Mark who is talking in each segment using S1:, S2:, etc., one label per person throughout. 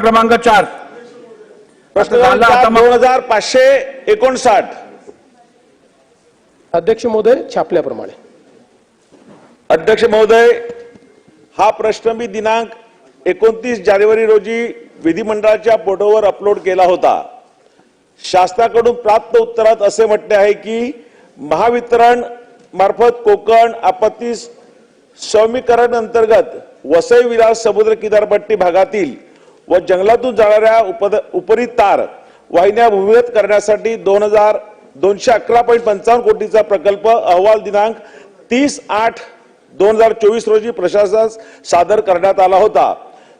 S1: क्रमांक 4
S2: प्रश्न क्रमांक 2559।
S3: अध्यक्ष महोदय, छापल्याप्रमाणे
S2: अध्यक्ष महोदय, हा प्रश्न मी दिनांक 29 जानेवारी रोजी विधिमंडळाच्या पोर्टलवर अपलोड केला होता। शासनाकडून प्राप्त उत्तरात असे म्हटले आहे की महावितरण मार्फत कोकण आपत्ती सौम्यीकरण अंतर्गत वसई विरार समुद्र किनारपट्टी भागातील व जंगलातून जाणाऱ्या उपरी तार वाहिन्या भूमिगत करण्यासाठी 211.55 कोटीचा प्रकल्प अहवाल दिनांक 30/8/2024 रोजी प्रशासनास सादर करण्यात आला होता।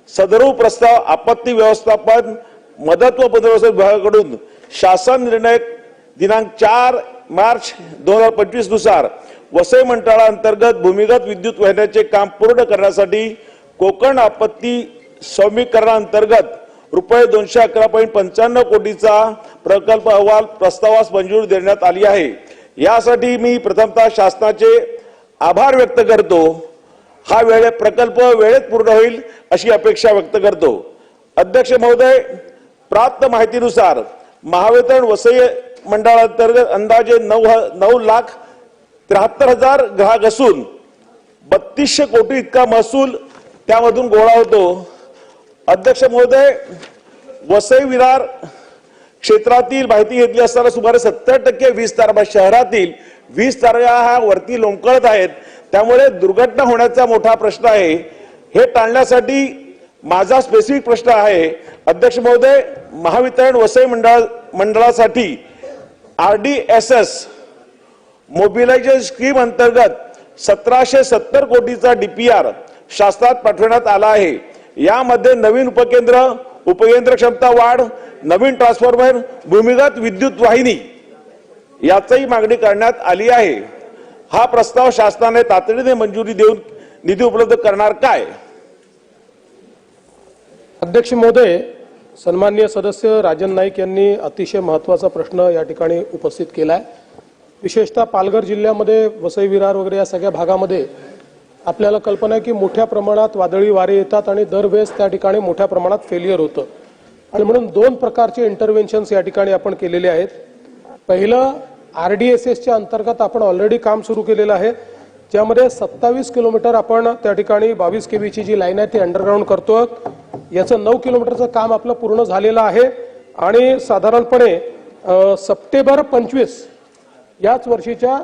S2: सदर प्रस्ताव आपत्ती व्यवस्थापन मदत व पुनर्वसन विभागाकडून शासन निर्णय दिनांक 4 मार्च 2025 नुसार वसई मंडळा अंतर्गत भूमिगत विद्युत वाहिन्याचे काम पूर्ण करण्यासाठी कोकण आपत्ती सौम्यीकरणाअंतर्गत रुपये 211.55 कोटीचा प्रकल्प अहवाल प्रस्तावास मंजुरी देण्यात आली आहे। यासाठी मी प्रथमतः शासनाचे आभार व्यक्त करतो। हा प्रकल्प वेळेत पूर्ण होईल अशी अपेक्षा व्यक्त करतो। अध्यक्ष महोदय, प्राप्त माहितीनुसार महावितरण वसई मंडळांतर्गत अंदाजे 9,73,000 ग्राहक असून 3200 कोटी इतका महसूल त्यामधून गोळा होतो। अध्यक्ष महोदय, वसई विरार क्षेत्रातील माहिती घेतली असताना सुमारे 70% वीज तारा शहरातील वीज तारा हा वरती लोंबकळत आहेत, त्यामुळे दुर्घटना होण्याचा मोठा प्रश्न आहे। हे टाळण्यासाठी माझा स्पेसिफिक प्रश्न आहे। अध्यक्ष महोदय, महावितरण वसई मंडळासाठी RDSS मोबिलायझेशन स्कीम अंतर्गत 1770 कोटीचा DPR शासनात पाठवण्यात आला आहे। यामध्ये नवीन उपकेंद्र क्षमता वाढ, नवीन ट्रान्सफॉर्मर, भूमिगत विद्युत वाहिनी याची मागणी करण्यात आली आहे। हा प्रस्ताव शासनाने तातडीने मंजुरी देऊन निधी उपलब्ध करणार काय?
S3: अध्यक्ष महोदय, सन्माननीय सदस्य राजन नाईक यांनी अतिशय महत्त्वाचा प्रश्न या ठिकाणी उपस्थित केला आहे। विशेषतः पालघर जिल्ह्यामध्ये वसई विरार वगैरे या सगळ्या भागामध्ये आपल्याला कल्पना आहे की मोठ्या प्रमाणात वादळी वारे येतात आणि दरवेळेस त्या ठिकाणी मोठ्या प्रमाणात फेलियर होतं आणि म्हणून 2 प्रकारचे इंटरव्हेन्शन्स या ठिकाणी आपण केलेले आहेत। पहिलं RDSSच्या अंतर्गत आपण ऑलरेडी काम सुरू केलेलं आहे, ज्यामध्ये 27 किलोमीटर आपण त्या ठिकाणी 22 kVची जी लाईन आहे ती अंडरग्राऊंड करतो। याचं 9 किलोमीटरचं काम आपलं पूर्ण झालेलं आहे आणि साधारणपणे सप्टेंबर 25 याच वर्षीच्या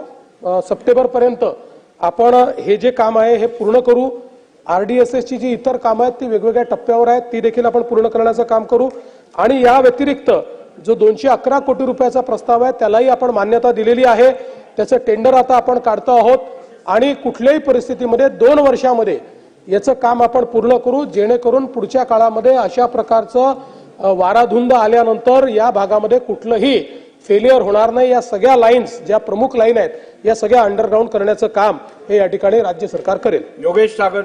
S3: सप्टेंबरपर्यंत आपण हे जे काम आहे हे पूर्ण करू। RDSSची जी इतर कामं आहेत ती वेगवेगळ्या टप्प्यावर आहेत, ती देखील आपण पूर्ण करण्याचं काम करू। आणि या व्यतिरिक्त जो 211 कोटी रुपयाचा प्रस्ताव आहे त्यालाही आपण मान्यता दिलेली आहे। त्याचं टेंडर आता आपण काढतो आहोत आणि कुठल्याही परिस्थितीमध्ये 2 वर्षामध्ये याचं काम आपण पूर्ण करू, जेणेकरून पुढच्या काळामध्ये अशा प्रकारचं वाराधुंद आल्यानंतर या भागामध्ये कुठलंही फेलियर होणार नाही। या सगळ्या लाईन्स ज्या प्रमुख लाईन आहेत या सगळ्या अंडरग्राऊंड करण्याचं काम हे या ठिकाणी राज्य सरकार करेल।
S1: योगेश सागर।